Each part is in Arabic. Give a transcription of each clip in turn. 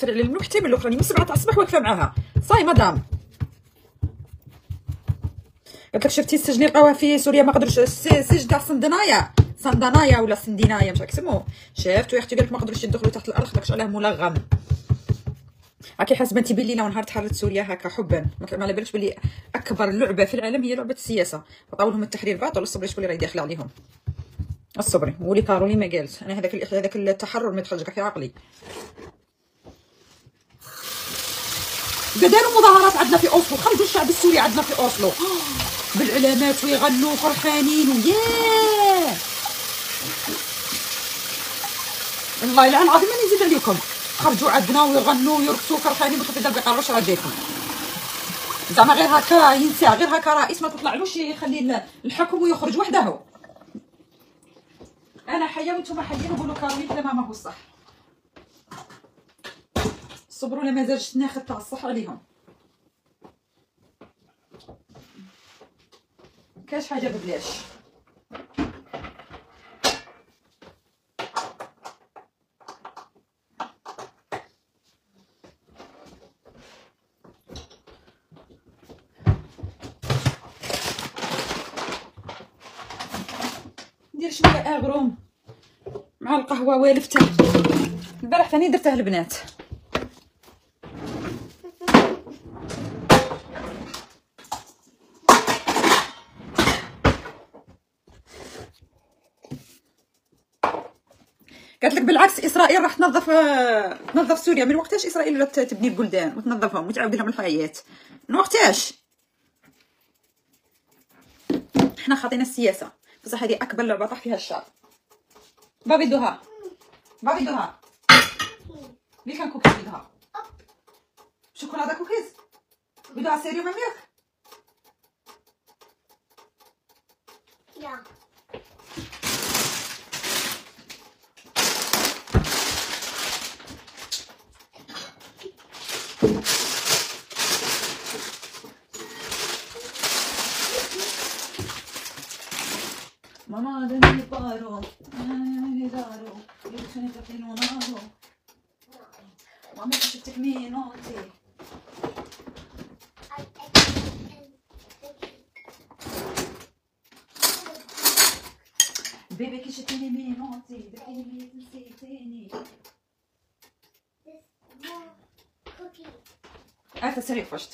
فرع للملوح حتى من الاخرى. من 7 تاع الصباح واقفه معاها صاي مدام. قالت لك شفتي السجن لقاوها في سوريا ما قدروش، السجن تاع صندنايا ولا سندينايا مش عارف يسموه. شفتو يا اختي قالك ما قدروش يدخلوا تحت الارض داكشي علاه ملغم. هاكي حاسبه انت بلي لو نهار تحررت سوريا هكا حبا ما على بالكش بلي اكبر لعبه في العالم هي لعبه السياسه. فطاولهم التحرير باطل. الصبري شكون اللي راه داخل عليهم؟ الصبري. ولي كارولي ما قالت انا هذاك التحرر ما يدخلش كاع في عقلي. داروا مظاهرات عندنا في اوسلو، خرجوا الشعب السوري عندنا في اوسلو بالعلامات ويغنوا فرحانين وياه. والله العظيم ماني نزيد عليكم، خرجوا عندنا ويغنوا ويرقصوا فرحانين بخفي دابا يقرروش راه جايكم. زعما غير هكا ينسى، غير هكا رئيس ما تطلعلوش يخلي الحكم ويخرج وحده. انا حيه وانتم حيين وقولوا كارولين كلامها ماهو صح. صبروا لا مازالش ناخذ تاع الصح عليهم. كاش حاجه ببلاش. ندير شويه اغروم مع القهوه والفته. البارح ثاني درته البنات. قالت لك بالعكس اسرائيل راح تنظف سوريا. من وقتاش اسرائيل ولات تبني البلدان وتنظفهم وتعاود لهم الحياه؟ من وقتاش؟ حنا خاطينا السياسه بصح هذه اكبر لعبه طاح فيها الشعب. بابي دوها لي كان كوكيز بدها شوكولاته كوكيز بدها سيريو ماميك يا ماما دني بارو دارو يوسني تقينو نارو ماما شفتك مينوتي بيبي كي شفتيني مينوتي دكيني نسيتيني. عارفه سريع فشت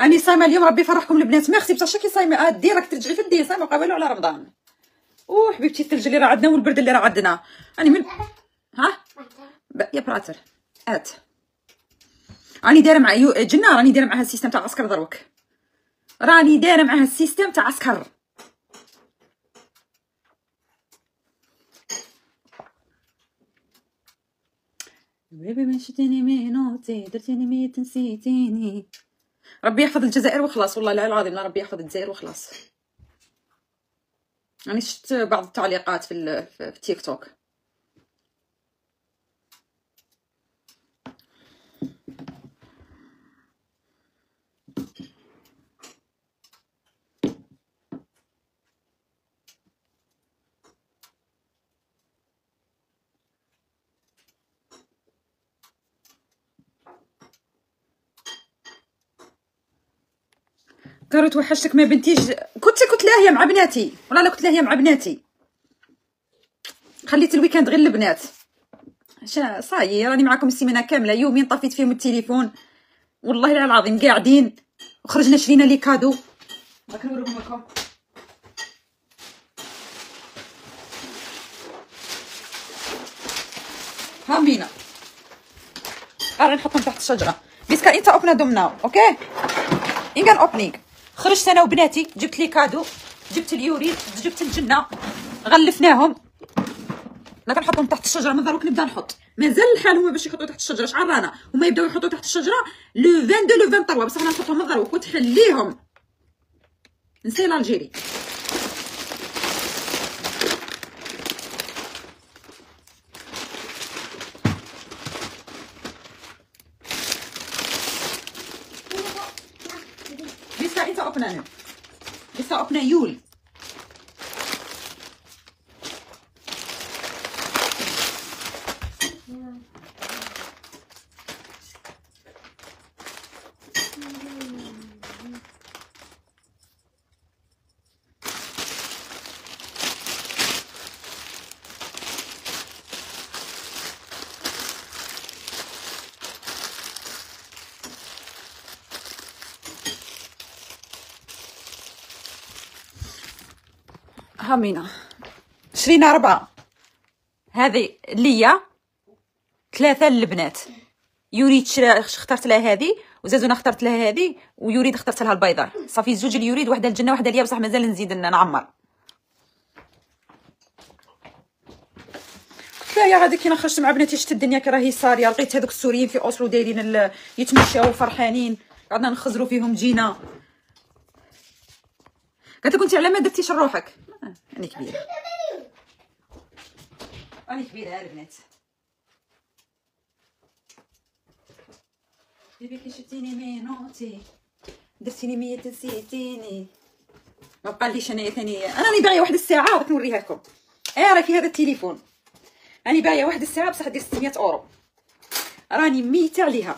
اني صايمه اليوم. ربي يفرحكم البنات. ميرسي بصح شكي صايمه ديريكت ترجعي في الدين صايمه قبل على رمضان. حبيبتي الثلج اللي راه عندنا والبرد اللي راه عندنا. اني من ها يا براتر راني دايره مع جنة. راني دايره معها السيستم تاع عسكر دروك. راني دايره معها السيستم تاع عسكر. بيبي مشيتيني مينوتي درتيني ميت نسيتيني. ربي يحفظ الجزائر وخلاص. والله العظيم لا ربي يحفظ الجزائر وخلاص. يعني شفت بعض التعليقات في تيك توك. كارو توحشتك ما بنتيش. كنت لاهيه مع بناتي والله لا كنت لاهيه مع بناتي. خليت الويكاند غير البنات. صاي راني معاكم السيمانه كامله. يومين طفيت فيهم التليفون والله العظيم قاعدين وخرجنا شرينا لي كادو. راك نوريهم لكم. هامينا راني نحطهم تحت الشجره. بيسكا انت اوبنا دومنا اوكي انغان اوبنينغ. خرجت انا وبناتي جبت لي كادو، جبت اليوريد، جبت الجنه، غلفناهم. لكن نحطهم تحت الشجره. من دروك نبدا نحط. مازال الحال هما باش يحطوا تحت الشجره شحال رانا هما يبداو يحطوا تحت الشجره لو 22 لو 23 بصح انا نحطهم من دروك وتحليهم نسي الجيري. لسه اوبنا لسه اوبنا يول. هامينا شرينا 4. هذه ليا 3 للبنات. يوريد اخترت لها هذه، وزازونه اخترت لها هذه، ويوريد اخترت لها البيضاء. صافي 2 اليوريد، وحده الجنه وحده ليا، بصح مازال نزيد نعمر. يا غادي كي خرجت مع بناتي شفت الدنيا كي راهي صاريه. لقيت هذوك السوريين في اوسلو دايرين يتمشاو فرحانين، قعدنا نخزروا فيهم جينا. قالت لك انت على ما درتيش لروحك؟ راني كبيره، راني كبيره البنات. بيبي شفتيني مينوتي، درتيني 100 نسيتيني. ما بقاليش انايا ثاني. انا راني باغيه واحد الساعه غادي نوريها لكم. راه في هذا التليفون راني باغيه واحد الساعه بصح دير 600 اورو. راني ميته عليها،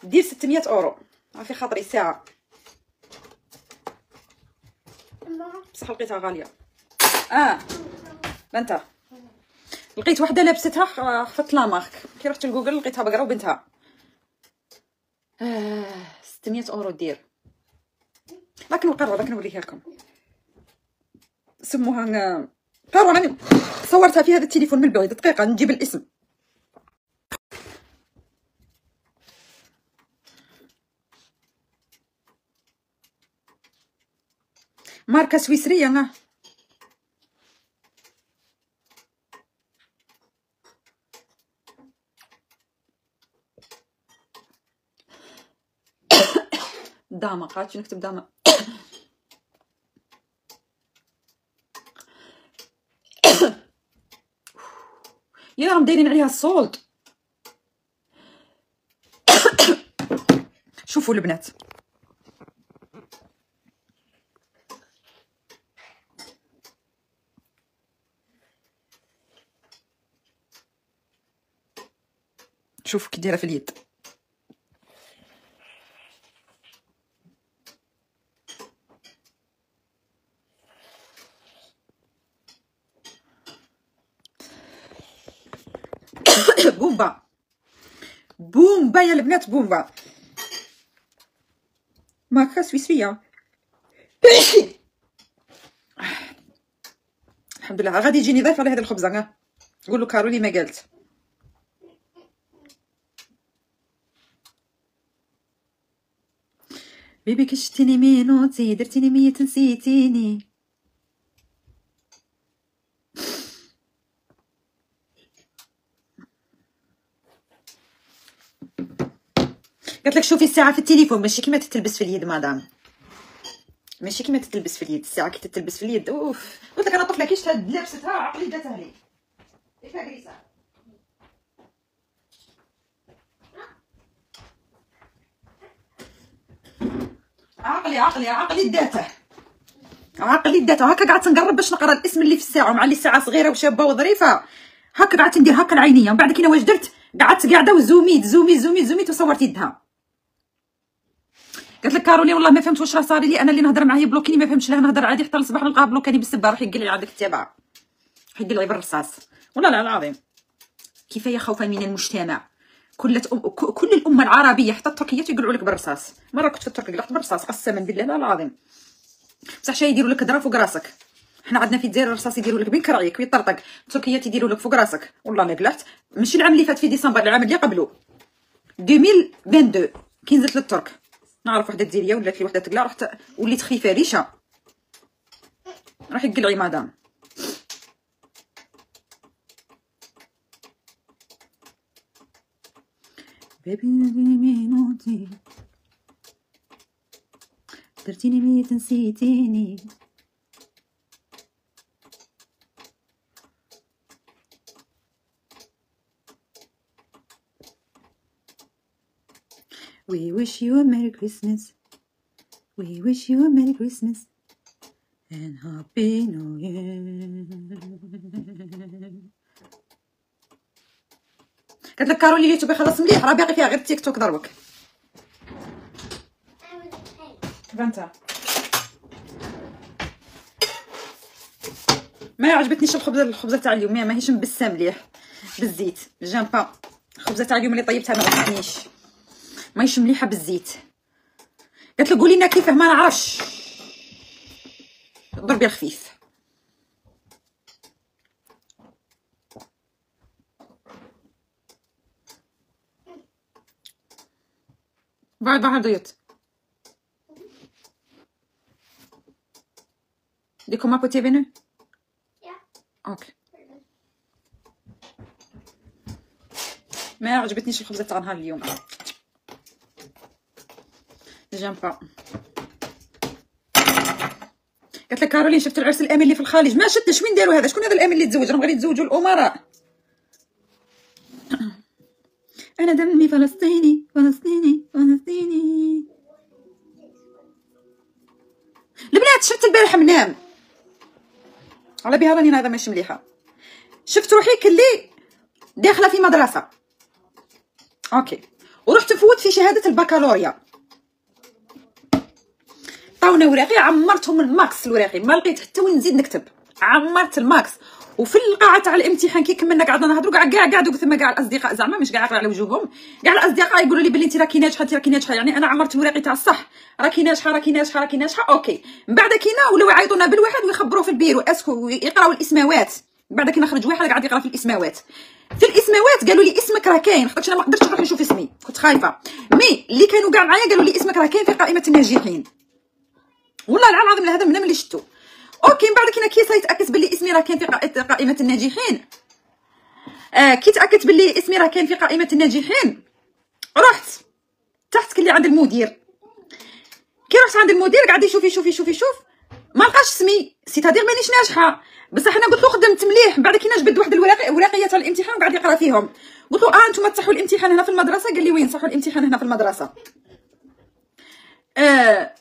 دير 600 اورو. في خاطري ساعه بصح لقيتها غاليه. بنتها لقيت وحده لابستها خفت لا مارك. كي رحت لجوجل لقيتها بقره وبنتها. 600 اورو دير. لكن القروه لكن نوريها لكم. سموها قروه. راني صورتها في هذا التليفون من البعيد. دقيقه نجيب الاسم. ماركه سويسريه. داما. قالت نكتب داما. يا راهم دايرين عليها الصولد. شوفوا البنات، شوفوا كي دايره في اليد. بومبا بومبا يا البنات، بومبا. ماركه سويسريه. الحمد لله. غادي يجيني ضيف على هذه الخبزه. قولوا كارولي ما قالت. بيبي كشتيني مينوتي، درتيني 100 نسيتيني. قالت لك شوفي الساعه في التليفون ماشي كيما تتلبس في اليد مدام، ماشي كيما تتلبس في اليد. الساعه كي تتلبس في اليد اوف. قلت لك انا طفله كي شفتها لابستها عقلي داتها لي. كيفاه كريسه عقلي داته. هكا قعدت نقرب باش نقرا الاسم اللي في الساعه، ومع اللي الساعه صغيره وشابه وظريفه. هكا قعدت ندير هكا العينيه، ومن بعد كي واش درت قعدت قاعده وزوميت وصورت يدها. قالت لك كارولي والله ما فهمت واش راه صار لي. انا اللي نهضر معاه بلوكيني، ما فهمتش لها نهضر عادي حتى الصباح نلقاه بلوكاني بالسبه. روحي قلي عندك التبع، روحي قلي بالرصاص. والله لا العظيم كفايه خوفا من المجتمع. كل الامه العربيه حتى التركيه يقولوا لك بالرصاص. مره كنت في التركيه قلت بالرصاص قسما بالله لا العظيم. بصح شي يديروا لك ضرب فوق راسك. حنا عندنا في الجزائر الرصاص يديروا لك بين كراعيك ويطرطق. التركيه تيديروا لك فوق راسك. والله لا قلعت. ماشي العام اللي فات في ديسمبر، العام اللي قبله 2022 كي نزلت للترك. نعرف وحده جزائريه ولات لي وحده تقلع، رحت وليت خيفه ريشه. راحي قلعي مدام. بيبي مينوتي، درتيني 100 نسيتيني. We wish you a Merry Christmas. We wish you a Merry Christmas and Happy New Year. قالت لك كارولي اليوتيوب يخلص مليح، راه باقي فيها غير التيك توك ضربك. بنتا ما عجبتنيش الخبزه تاع اليوم، ماهيش مبسه مليح بالزيت. جامبا الخبزه تاع اليوم اللي طيبتها ما عجبتنيش، ماهيش مليحه بالزيت. قالت له قولي لنا كيفاه ما نعرفش. ضربي الخفيف. بعد ضيط ديكم ما بوتي بينو. اوكي ما عجبتنيش الخبزه تاع نهار اليوم. جام با قالت لك كارولين شفت العرس الامن اللي في الخارج؟ ما شفتش. وين داروا هذا؟ شكون هذا الامن اللي تزوج؟ راهم غادي يتزوجوا الامراء. انا دمي فلسطيني فلسطيني فلسطيني. البنات شفت البارح منام على بها راني هذا ماشي مليحه. شفت روحي كلي داخله في مدرسه اوكي، ورحت نفوت في شهاده البكالوريا. عطاونا وراقي عمرتهم الماكس الوراقي، ما لقيت حتى وين نزيد نكتب، عمرت الماكس. وفي القاعه تاع الامتحان كي كملنا قعدنا نهضروا كاع قعدوا ثم كاع الاصدقاء زعما مش كاع على وجوههم، كاع الاصدقاء يقولوا لي بلي انت راكي ناجحه انت راكي ناجحه، يعني انا عمرت الوراقي تاع الصح، راكي ناجحه راكي ناجحه راكي ناجحه اوكي. من بعد كينا ولاو يعيطونا بالواحد ويخبروه في البيرو اسكو يقراو الاسماوات. بعد كي نخرج واحد قاعد يقرا في الاسماوات، في الاسماوات قالوا لي اسمك راه كاين، خاطرش انا ما قدرتش نروح نشوف اسمي كنت خايفه، مي اللي كانوا كاع معايا قالوا لي اسمك راه كاين في قائمه الناجحين. والله العظيم هذا من اللي شفتو اوكي. من بعد كي تاكدت باللي اسمي راه كاين في قائمه الناجحين، كي تاكدت باللي اسمي راه كاين في قائمه الناجحين رحت تحت كلي عند المدير. كي رحت عند المدير قاعد يشوف ما لقاش اسمي، سيتادير مانيش ناجحه، بصح انا قلت له خدمت مليح. من بعد كي جبد واحد الورقيه تاع الامتحان وقاعد يقرا فيهم، قلت له انتم تصحوا الامتحان هنا في المدرسه؟ قال لي وين صحوا الامتحان هنا في المدرسه.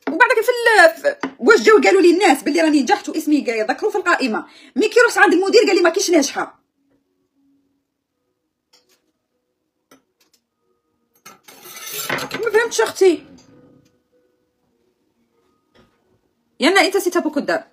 وبعد في واش جاو قالوا لي الناس باللي راني نجحت واسمي ذكروا في القائمه، مي كي رحت عند المدير قال لي ما كيش ناجحه. ما فهمتش اختي، يانا انت سيتا بوكو دار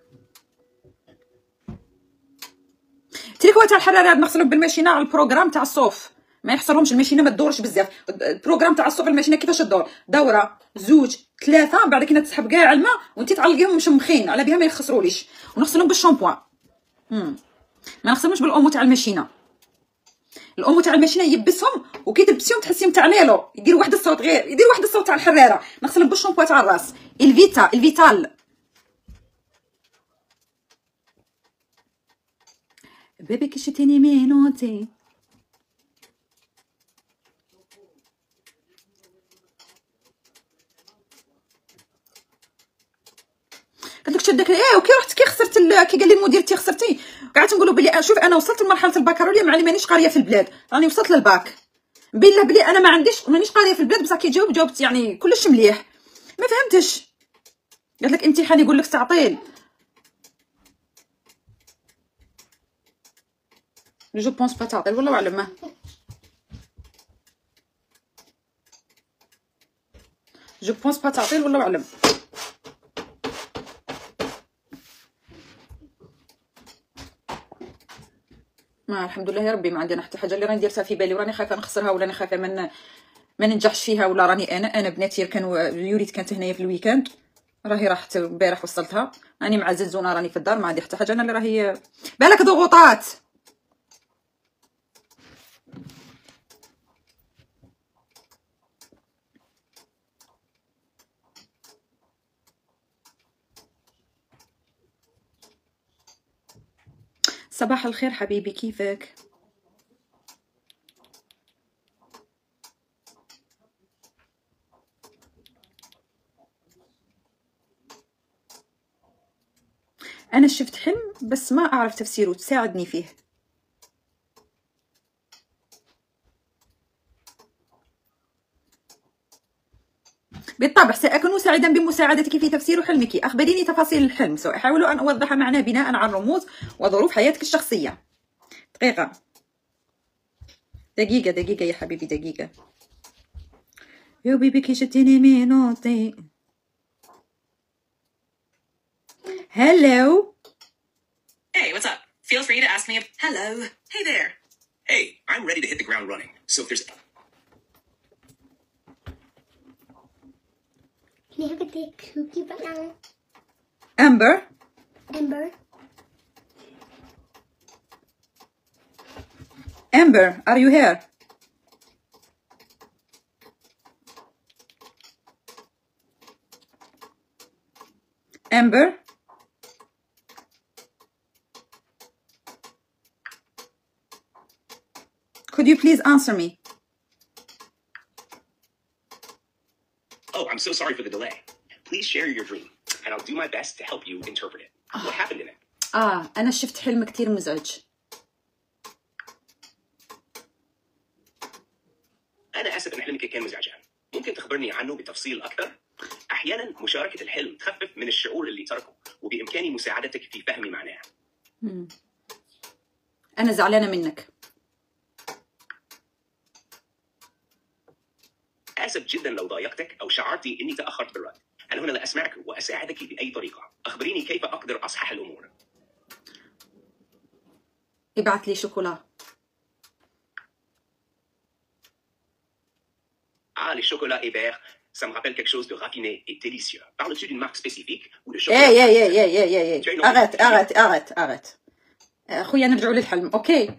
تريكوا تاع الحراره نغسلوا بالماشينه على البروغرام تاع الصوف، ما يحصرهمش الماشينه ما تدورش بزاف. البروغرام تاع الصوف الماشينه كيفاش تدور؟ دوره زوج ثلاثه، بعد كي تسحب كاع الماء وانت تعلقيهم مشمخين على بها ما يخسروليش، ونغسلهم بالشامبوان. ما نغسلهمش بالاومو تاع الماشينه. الاومو تاع الماشينه يبسهم وكي تلبسيهم تحسيهم تاع نيلو، يدير واحد الصوت غير، يدير واحد الصوت تاع الحراره. نغسلهم بالشامبوان تاع الراس الفيتال. بيبي كي شتيني مينوتي قلت لك شدك وكي رحت كي خسرت كي قال لي المدير تي خسرتي، قعدت نقولوا بلي شوف انا وصلت لمرحله البكالوريا مع اللي مانيش قاريه في البلاد، راني وصلت للباك بالله بلي انا مانيش قاريه في البلاد، بصح كي جاوبت يعني كلش مليح. ما فهمتش، قالت لك امتحان يقول لك تعطيل. جو بونس با تعطيل والله اعلم، ما جو بونس با تعطيل والله اعلم. ما الحمد لله يا ربي ما عندنا حتى حاجه اللي راني ديرتها في بالي وراني خايفه نخسرها ولا راني خايفه ما ننجحش فيها، ولا راني انا بناتي كانوا يوريت كانت هنايا في الويكاند، راهي راحت البارح وصلتها، راني مع زنزونه راني في الدار ما عندي حتى حاجه. انا اللي راهي بالك ضغوطات. صباح الخير حبيبي كيفك؟ انا شفت حلم بس ما اعرف تفسيره، تساعدني فيه. بالطبع سأكون سعيدا بمساعدتك في تفسير حلمك، أخبريني تفاصيل الحلم، سأحاول أن أوضح معناه بناء على الرموز وظروف حياتك الشخصية. دقيقة يا حبيبي دقيقة. يا بيبي كي شتيني مينوتي. Hello. Hey, what's up? Feel free to ask me. Hello. Hey there. Hey, I'm ready to hit the ground running. So if there's... Can you have a big cookie banana? Amber. Amber. Amber, are you here? Amber? Could you please answer me? Oh, I'm so sorry for the delay. Please share your dream, and I'll do my best to help you interpret it. What happened in it? أنا شفت حلم كتير مزعج. أنا آسف إن حلمك كان مزعجا. ممكن تخبرني عنه بتفصيل أكثر؟ أحيانا مشاركة الحلم تخفف من الشعور اللي تركه، وبإمكاني مساعدتك في فهم معناه. أنا زعلانة منك. آسف جدا لو ضايقتك أو شعرتي إني تأخرت بالرد. أنا هنا لأسمعك وأساعدك بأي طريقة. أخبريني كيف أقدر أصحح الأمور. ابعث لي شوكولا. Ah, les chocolats Hébert, ça me rappelle quelque chose de raffiné et délicieux. Parles-tu d'une marque spécifique ou de chocolat? ايه أغت أخويا نرجعوا للحلم. أوكي.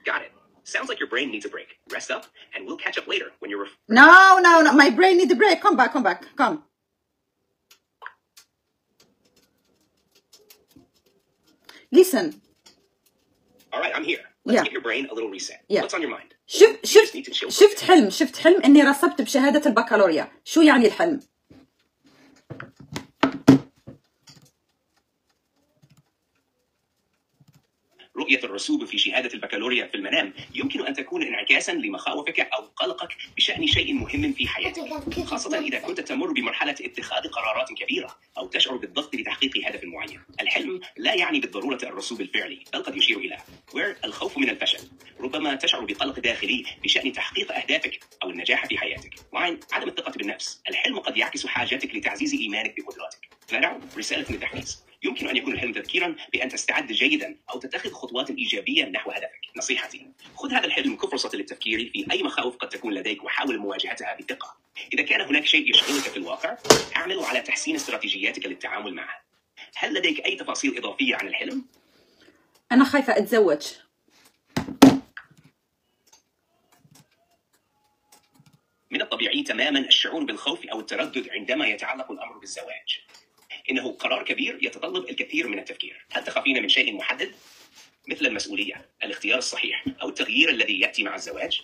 Got it. Sounds like your brain needs a break. Rest up, and we'll catch up later when you're. No. My brain needs a break. Come back. Come. Listen. All right, I'm here. Let's Yeah. give your brain a little reset. Yeah. What's on your mind? شفت حلم إني رسبت بشهادة البكالوريا. شو يعني الحلم؟ رؤية الرسوب في شهادة البكالوريا في المنام يمكن أن تكون انعكاسا لمخاوفك أو قلقك بشأن شيء مهم في حياتك، خاصة إذا كنت تمر بمرحلة اتخاذ قرارات كبيرة أو تشعر بالضغط لتحقيق هدف معين. الحلم لا يعني بالضرورة الرسوب الفعلي، بل قد يشير إلى الخوف من الفشل. ربما تشعر بقلق داخلي بشأن تحقيق أهدافك أو النجاح في حياتك. عدم الثقة بالنفس. الحلم قد يعكس حاجتك لتعزيز إيمانك بقدراتك. فدعوا رسالة للتحفيز. يمكن أن يكون الحلم تذكيرا بأن تستعد جيدا أو تتخذ خطوات إيجابية نحو هدفك. نصيحتي: خذ هذا الحلم كفرصة للتفكير في أي مخاوف قد تكون لديك وحاول مواجهتها بدقة. إذا كان هناك شيء يشغلك في الواقع، اعمل على تحسين استراتيجياتك للتعامل معه. هل لديك أي تفاصيل إضافية عن الحلم؟ أنا خايفة أتزوج. من الطبيعي تماما الشعور بالخوف أو التردد عندما يتعلق الأمر بالزواج. إنه قرار كبير يتطلب الكثير من التفكير. هل تخافين من شيء محدد؟ مثل المسؤولية، الاختيار الصحيح، أو التغيير الذي يأتي مع الزواج؟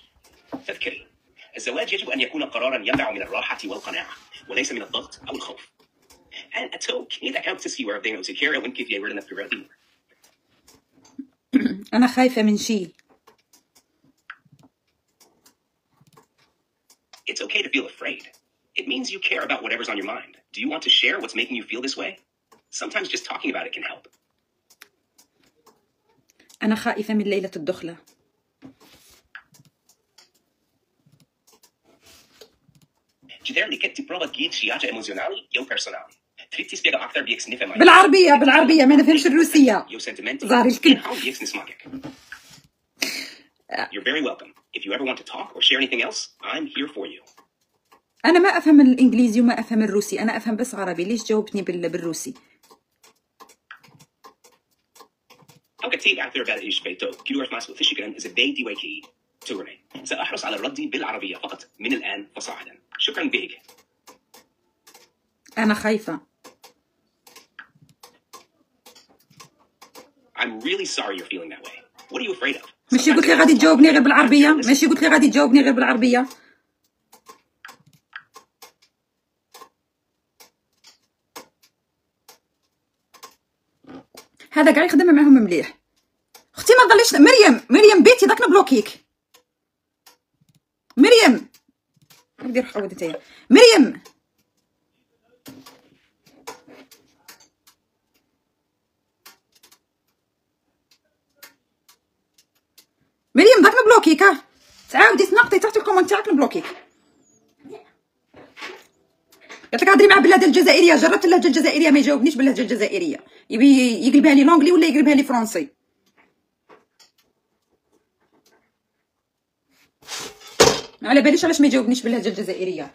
تذكري، الزواج يجب أن يكون قرارا ينبع من الراحة والقناعة، وليس من الضغط أو الخوف. أنا خايفة من شيء. It's okay to feel afraid. It means you care about whatever's on your mind. Do you want to share what's making you feel this way? Sometimes just talking about it can help. أنا خائفة من ليلة الدخلة. بالعربية ما نفهمش الروسية. ظهر الكذب. You're very welcome. If you ever want to talk or share anything else, I'm here for you. أنا ما أفهم الإنجليزي وما أفهم الروسي، أنا أفهم بس عربي. ليش جاوبتني بالروسي؟ سأحرص على الرد بالعربية فقط من الآن فصاعدا. شكرا بك. أنا خايفة. I'm really sorry you're feeling that way. What are you afraid of? ماشي قلت لي غادي تجاوبني غير بالعربية. هذا قاعد يخدم معهم مليح. اختي ما تضليش. مريم بيتي داك نبلوكيك. مريم ندير حوض نتايا. مريم داك نبلوكيك. ها تعاودي تنقطي تحت الكومنت تاعك نبلوكيك. قلت لك هضري مع باللهجه الجزائريه. جربت اللهجه الجزائريه ما يجاوبنيش باللهجه الجزائريه. يبي يقلبها لي لونجلي ولا يقلبها لي فرنسي. ما على باليش علاش ما يجاوبنيش باللهجه الجزائريه.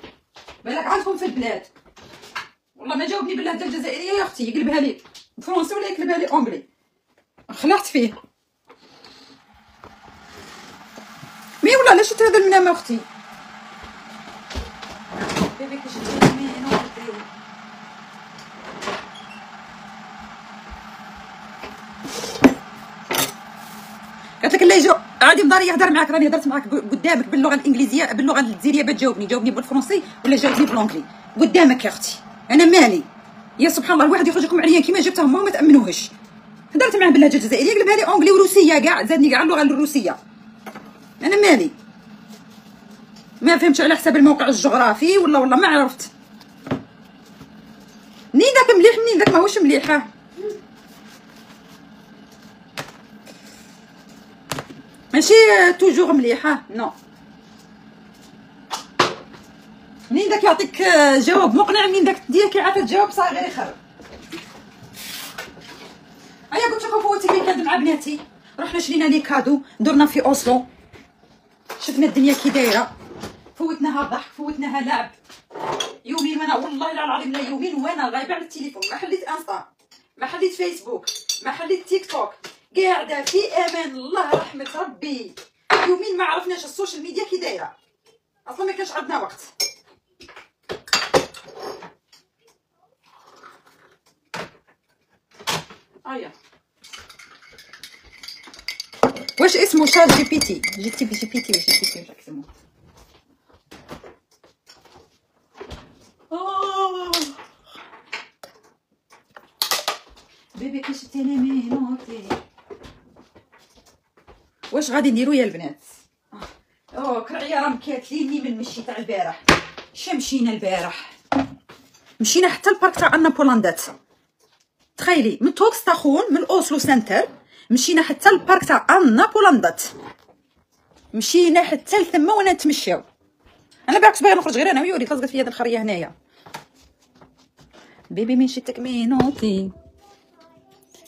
بالك عندكم في البلاد والله ما جاوبني باللهجه الجزائريه يا اختي، يقلبها لي فرونسي ولا يقلبها لي اونغلي، خلعت فيه. مي والله علاش شفت هذا المنام اختي؟ بيبي كي شفتي مي انا قالت لك لا يجو عادي مضاري يهضر معاك، راني هضرت معاك قدامك باللغه الانجليزيه باللغه الجزائريه بتجاوبني، جاوبني بالفرنسي ولا جاوبني بالانجلي قدامك يا اختي، انا مالي. يا سبحان الله الواحد يخرج لكم عريان كيما جبتهم هما ما تامنوهش. هضرت معاه باللهجه الجزائريه قلبها لي اونغلي وروسيه كاع، زادني كاع اللغه الروسيه، انا مالي. ما فهمتش على حساب الموقع الجغرافي والله ما عرفت. منين ذاك مليح منين ذاك ماهوش مليح. ها ماشي توجور مليحه نو. منين ذاك يعطيك جواب مقنع، منين ذاك تدير كي عاد تجاوب صار غير يخرب. ايا قلت لكم فوتي ويكاند مع بناتي، رحنا شرينا لي كادو، درنا في اوسلو، شفنا الدنيا كي دايره، فوتناها ضحك فوتناها لعب. يومين وانا والله العظيم لا يومين وانا غايبه على التليفون، ما حليت انستا، ما حليت فيسبوك، ما حليت تيك توك، قاعده في امان الله رحمه ربي. يومين ما عرفناش السوشيال ميديا كي دايره، اصلا ما كانش عندنا وقت. ايا واش اسمه شات جي بي تي؟ جي بي تي واش اسمه؟ بيبي كي شتيني مينوتي. واش غادي نديرو يا البنات؟ كرعيه راه مكاتليني من المشي تاع البارح. مشينا البارح، مشينا حتى البارك تاع انا بولندات. تخيلي من توكس تاخون من اوسلو سنتر مشينا حتى البارك تاع انا بولندات، مشينا حتى لثما وانا نتمشاو. انا بالعكس باغي نخرج غير انا ويوري، تلصقت في هاد الخريه هنايا. بيبي من شتك مينوتي.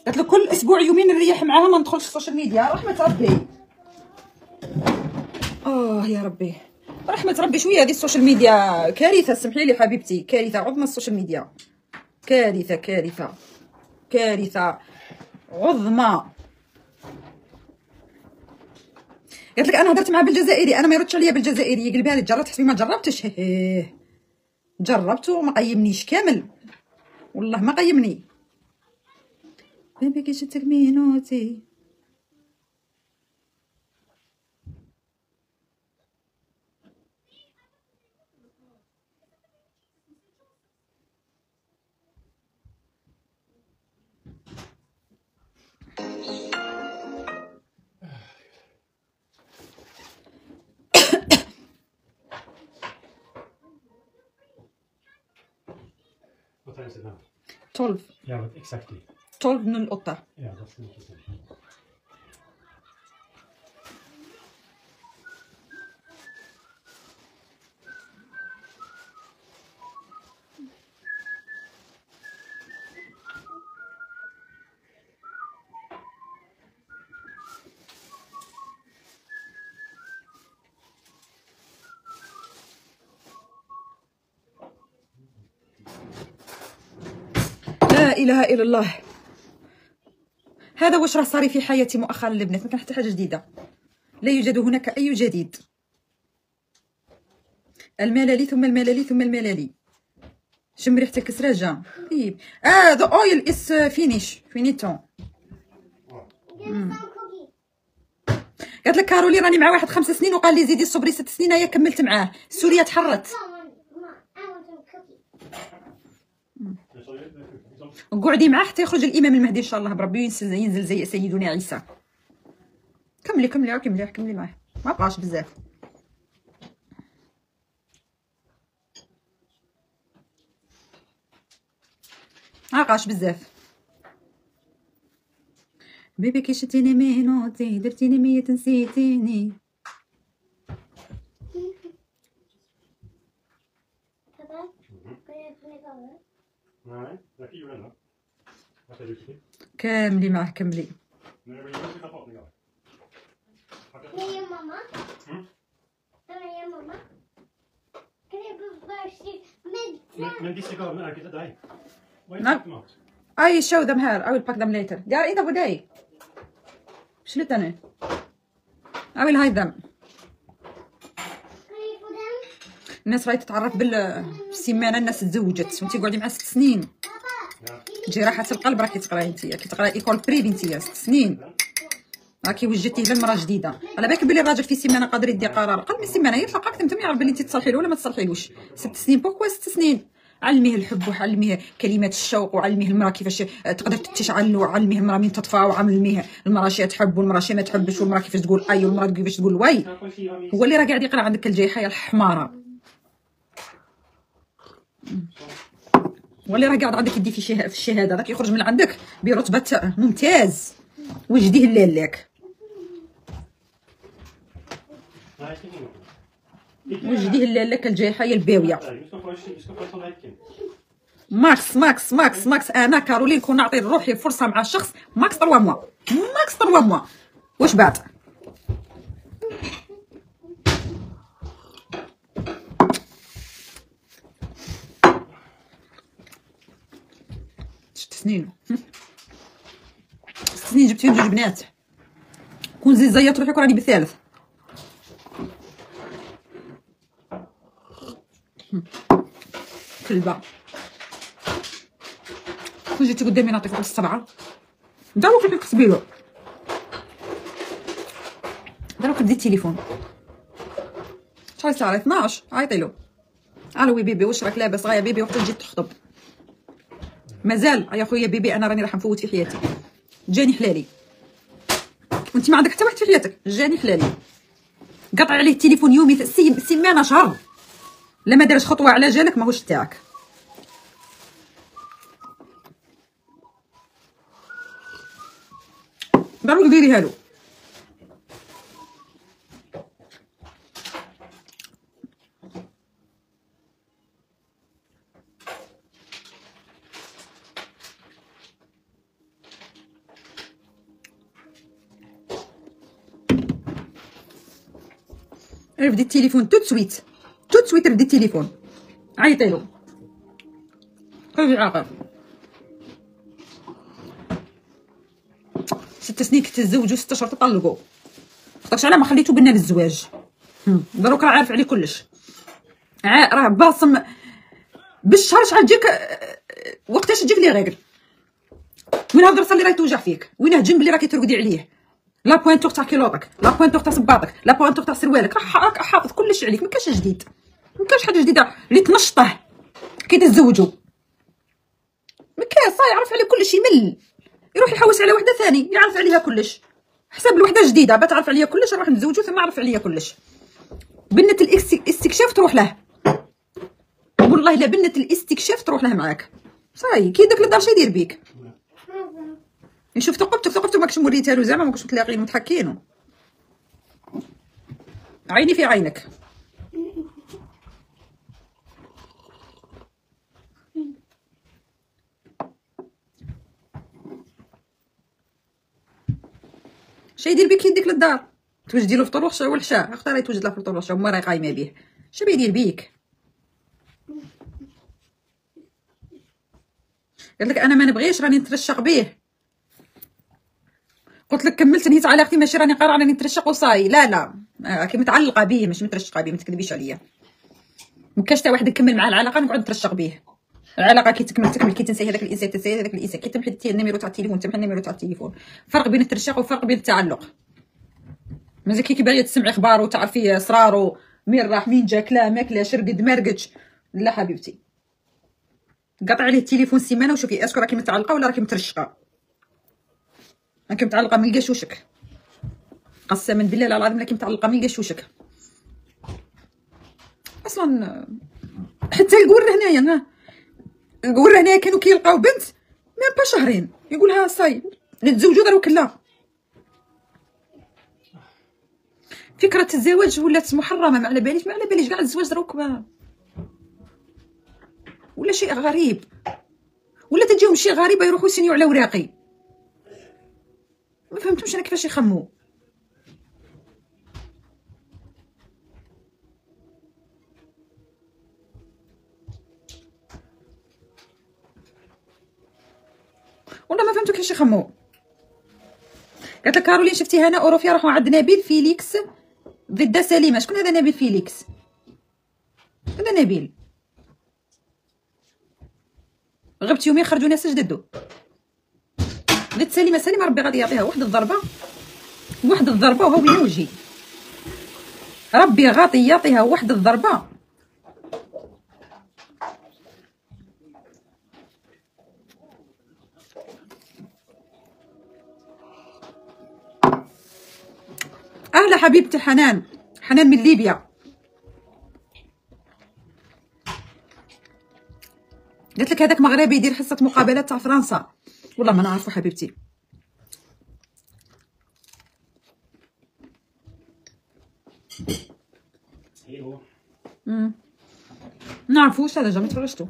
قالت له كل اسبوع يومين نريح معاها ما ندخلش السوشيال ميديا، رحمه ربي. يا ربي رحمه ربي. شويه هذه السوشيال ميديا كارثه، سمحي لي حبيبتي، كارثه عظمى السوشيال ميديا، كارثه كارثه كارثه عظمى. قالت لك انا هضرت معاه بالجزائري، انا ما يردش عليا بالجزائري، قلبها لي جربت حسبي ما جربتش. جربت وما قيمنيش كامل، والله ما قيمني. بيبي كي شتك مينوتي. What time is it now? 12. Yeah, but exactly. 12 من القطة. Yeah, that's interesting. لا اله الا الله. هذا واش راه صاري في حياتي مؤخرا البنات، ما كان حتى حاجه جديده، لا يوجد هناك اي جديد. الملالي ثم الملالي ثم الملالي. شم ريحه الكسره جا طيب. ذا اويل از فينيتون. قالت لك كارولي راني مع واحد 5 سنين وقال لي زيدي الصبري 6 سنين، هيا كملت معاه. سوريا تحرت. قعدي معاه حتى يخرج الامام المهدي ان شاء الله بربي، ينزل زي سيدنا عيسى. كملي كملي كملي كملي معاه، ما بقاش بزاف. ما بقاش بزاف. بيبي كي شتيني مينوتي، درتيني ميت نسيتيني. كملي معاه كملي. يا ماما. يا ماما. Men disse gavene er ikke til deg. Why Nei. put them out? I show them here. I will pack them later. They are in Abu Dhabi. شلت أنا. I will hide them. الناس راهي تتعرف بالسيمانة، الناس تزوجت وانتي قاعدة مع 6 سنين. جراحة القلب راكي تقراي انتيا، كي تقراي ايكول بريفي انتيا 6 سنين. راكي وجدتيه للمرأة جديدة، على بالك بلي الراجل في سيمانة قادر يدي قرار، قبل من سيمانة يطلقك تم يعرف بلي انتي تصلحي له ولا ما تصلحيلوش. 6 سنين، بوكوا 6 سنين؟ علميه الحب وعلميه كلمات الشوق وعلميه المرأة كيفاش تقدر تشعل، وعلميه المرأة من تطفى، وعلميه المرأة شي تحب والمرأة شي ما تحبش، والمرأة كيفاش تقول اي والمرأة كيفاش تقول واي. هو اللي راه قاعد يقرا عندك الجيحة يا الحمارة. هو اللي راه قاعد عندك يدي في الشهادة، داك يخرج من عندك برتبة ممتاز وجديه لك. Nei, ikke noe. وجديه لك الجيحة يا الباوية. Du skal få en tallerken. ماكس ماكس ماكس ماكس انا كارولين كون نعطي روحي فرصه مع الشخص ماكس 3 موا، ماكس 3 موا. واش بعد؟ ست سنين 6 سنين جبت فيهم 2 بنات. كون زيت روحك وراني بالثالث. كلبه. كون جيتي قدامي نعطيك واحد 7 داروك اللي كتبيلو، داروك دي التليفون. شحال ساعه؟ 12. عيطيلو الو وي بيبي واش راك لاباس؟ غايا بيبي وقت تجي تخطب مازال يا خويا بيبي، انا راني راح نفوت في حياتي، جاني حلالي وانت ما عندك حتى واحد في حياتك، جاني حلالي. قطع عليه التليفون يومي سيمانه شهر، لا ما دارش خطوه على جالك ماهوش تاعك. داروك ديريها له. رفدي التليفون توت سويت رفدي التليفون، عيطيلو خرجي عاقل. 6 سنين كتزوجوا 6 شهور تطلقوا، خاطرش علاه ما خليتو بنا للزواج. دروك راه عارف عليه كلش، راه باصم بالشهر شحال تجيك، وقتاش تجيك لي غير، وين هاد الرصه اللي راهي توجع فيك، وين هاد الجنب اللي راكي ترقدي عليه، لا بوينتور تاع كيلوطك، لا بوينتور تاع صباطك، لا بوينتور تاع سروالك، راك حافظ كلش عليك، ما كاش جديد، ما كاش حاجه جديده اللي تنشطه كي تتزوجوا. ما كاين صاي يعرف عليه كلش، يمل يروح يحوس على وحده ثاني يعرف عليها كلش، حسب الوحده جديده بتعرف عليها كلش، نروح نتزوجوا ثم عرف عليا كلش. بنه الاستكشاف تروح له، والله لا بنه الاستكشاف تروح له معاك، صاي كي داك للدار شي يدير بيك. نشوف ثقبته ماكش موريتها له زعما ماكش متلاقين متحكينو، عيني في عينك. شي يدير بيك يديك للدار، توجدي له فطور والعشاء، اختار يتوجد له فطور والعشاء وما راهي قايمه به، شنو بيدير بيك؟ قال لك انا ما نبغيش راني نترشق به، قلت لك كملت نهيت علاقتي ماشي راني قارعه راني نترشق وصاي، لا راكي متعلقه به ماشي مترشقه به، ما تكذبيش عليا. مكاش تا واحد نكمل مع العلاقه نقعد نترشق به، العلاقه كي تكمل كي تنسي هذاك الانسان تنسي هذاك الانسان، كي تمحي النيميرو تاع التليفون تمحي النيميرو تاع التليفون. فرق بين الترشيق وفرق بين التعلق. مازال كي باغيه تسمعي اخبار وتعرفي اسرارو، مين راح مين جا كلا ماكلا شرقد مرقدش، لا حبيبتي قطع عليه التليفون سيمانه وشوفي اسكو راكي متعلقه ولا راكي مترشقه. راكي متعلقه من قشوشك، قسما بالله العظيم راكي متعلقه من قشوشك اصلا. حتى القور هنايا القور هنايا كانوا كيلقاو بنت ميم با شهرين يقولها صاي نتزوجوا دروك لا. فكره الزواج ولات محرمه، ما على باليش كاع الزواج دروك ولا شيء غريب، ولا تجيهم شي غريبه يروحوا يسنيو على وراقي، ما فهمتوش انا كيفاش يخمو. والله ما فهمتو كيفاش يخمو. قالت لك كارولين شفتي هنا اوروفيا راحوا عند نبيل فيليكس ضد سليمه. شكون هذا نبيل فيليكس؟ هذا نبيل غبت يومين خرجوا ناس جددو ضد سليمه. سليمه ربي غادي يعطيها واحد الضربه وهو يوجي. ربي غادي يعطيها واحد الضربه. اهلا حبيبتي حنان من ليبيا. قلت لك هذاك مغربي يدير حصه مقابلات تاع فرنسا. والله ما نعرفو حبيبتي. ايوه نعرفوش هذا جا ما تفرجتو.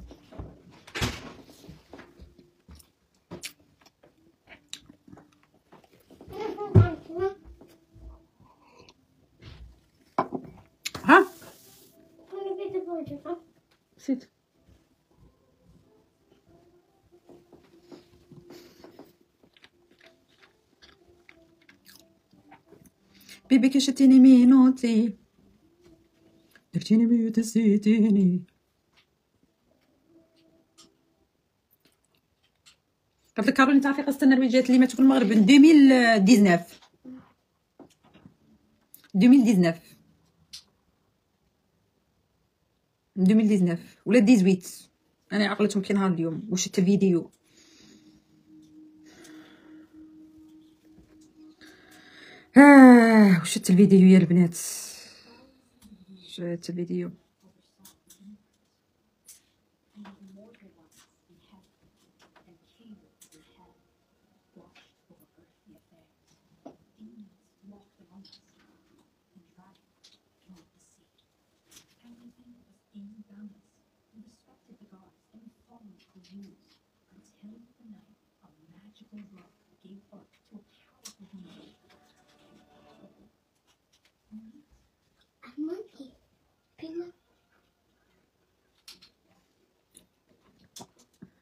ها نسيت. بيبي كشتيني مينوتي درتيني بيوت نسيتيني. قالت لك كارولين تعرفي قصة النرويجيات اللي ماتوا في المغرب 2019 ولا 18. انا عقلتهم كي نهار اليوم وشفت الفيديو. وشفت الفيديو يا البنات. شفت الفيديو.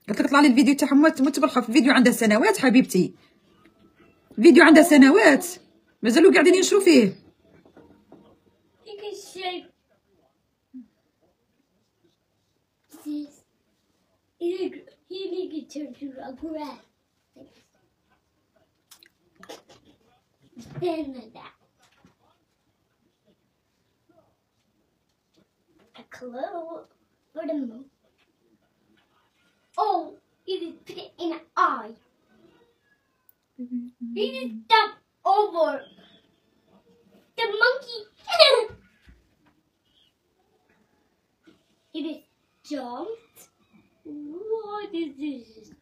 قلت لك طلع لي الفيديو تاعهم مت بالخف. فيديو عنده سنوات حبيبتي. فيديو عنده سنوات مازالوا قاعدين ينشروا فيه. Oh, you just put it in an eye. You just jump over the monkey. You just jumped. What is this?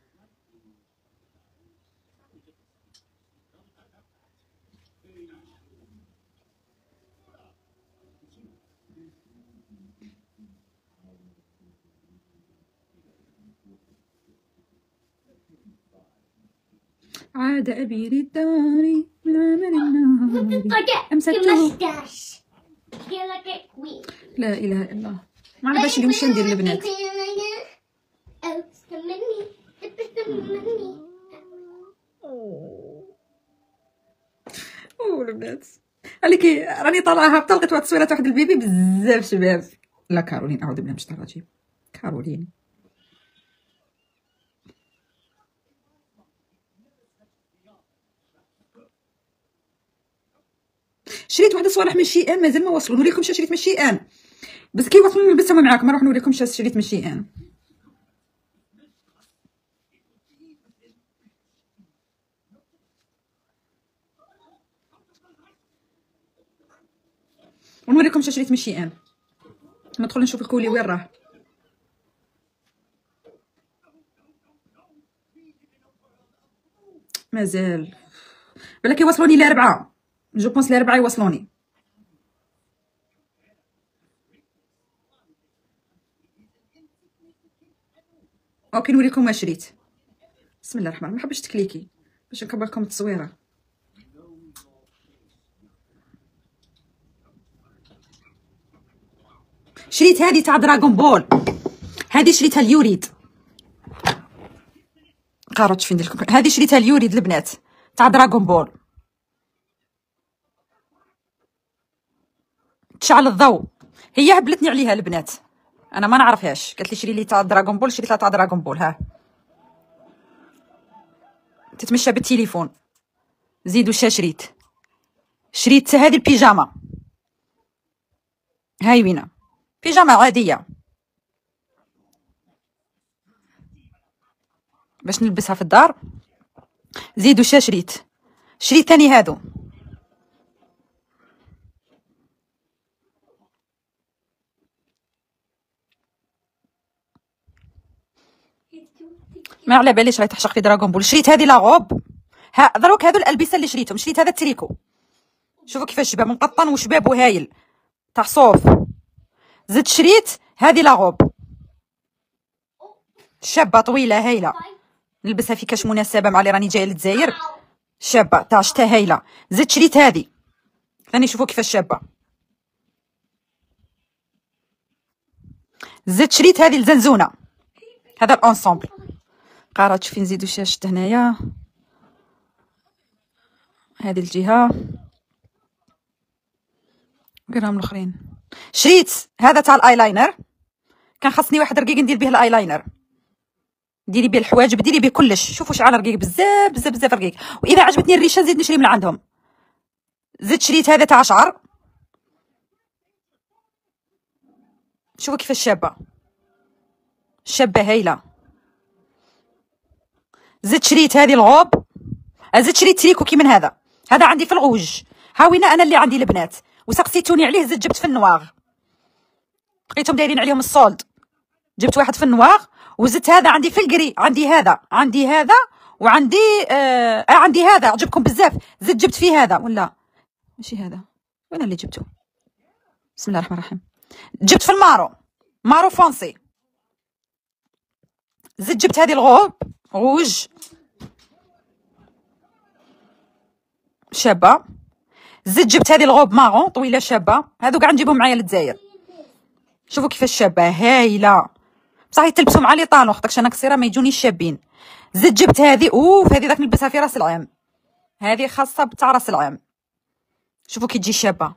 عاد أبي للدار من عمل النهار أمسكته. لا إله إلا الله. ما على بالش اليوم شنو ندير البنات. البنات عليك راني طالعه هابطه لقيت واحد التصويرات واحد البيبي بزاف شباب. لا كارولين أعوذ بالله من الشيطان الرجيم. كارولين شريت واحد الصوالح من شيئان مازال ما وصلوا. نوريكم شريت من شيئان بس كي وصلوا نلبسهم معاكم. نروح نوريكم شريت من شيئان. ونوريكم شريت من شيئان. ندخل نشوف الكولي وين راه. مازال بلا كيوصلوني ل4. جو بونس ل4 يوصلوني. اوكي نوريكم ما شريت. بسم الله الرحمن الرحيم. ما حبش تكليكي باش نكبر لكم التصويره. شريت هذه تاع دراغون بول. هذه شريتها اليوريد. قارتش فين ندير لكم. هذه شريتها اليوريد البنات تاع دراغون بول. تشعل الضوء، هي هبلتني عليها البنات، انا ما نعرفهاش، قالت لي شري لي تاع دراغون بول، شريت لها تاع دراغون بول. ها تتمشى بالتليفون. زيدوا شريت هذه البيجامه، هاي وينه بيجامه عاديه باش نلبسها في الدار. زيدوا شريت ثاني هادو. ما على باليش راهي تحشق في دراغون بول. شريت هذه لاغوب. ها دروك هذو الالبسه اللي شريتهم. شريت هذا التريكو، شوفوا كيفاش شباب مقطن وشباب وهايل تاع صوف. زدت شريت هذه لاغوب شابه طويله هايله، نلبسها في كاش مناسبه مع اللي راني جايه للجزائر، شابه تاع شتا هايله. زدت شريت هذه ثاني، شوفوا كيفاش شابه. زدت شريت هذه الزنزونه، هذا الانسامبل. قارات فين نزيدو شاشة هنايا، هذه الجهه. وين الاخرين؟ شريت هذا تاع الايلاينر، كان خاصني واحد رقيق ندير به الايلاينر، ديري به الحواجب، ديري به كلش. شوفوا شعال رقيق بزاف بزاف بزاف رقيق. واذا عجبتني الريشه نزيد نشري من عندهم. زدت شريت هذا تاع شعر، شوفوا كيفاش شابه هايله. زدت شريت هذه الغوب. زدت شريت تريكو كي من هذا عندي في الغوج. هاوينا انا اللي عندي البنات وسقسيتوني عليه. زدت جبت في النواغ، لقيتهم دايرين عليهم الصولد، جبت واحد في النواغ. وزدت هذا عندي في القري، عندي هذا وعندي عندي هذا عجبكم بزاف. زدت جبت فيه هذا، ولا ماشي هذا، وين اللي جبته؟ بسم الله الرحمن الرحيم. جبت في مارو فونسي. زدت جبت هذه الغوب غوج شابه. زدت جبت هذه الغوب مارون طويله شابه. هذو كاع نجيبهم معايا للجزائر. شوفوا كيفاش شابه هايله، بصح يتلبسوا مع لي طالون خاطرش انا قصيره ما يجونيش شابين. زدت جبت هذه، اوف هذه داك نلبسها في راس العام، هذه خاصه بتاع راس العام. شوفوا كي تجي شابه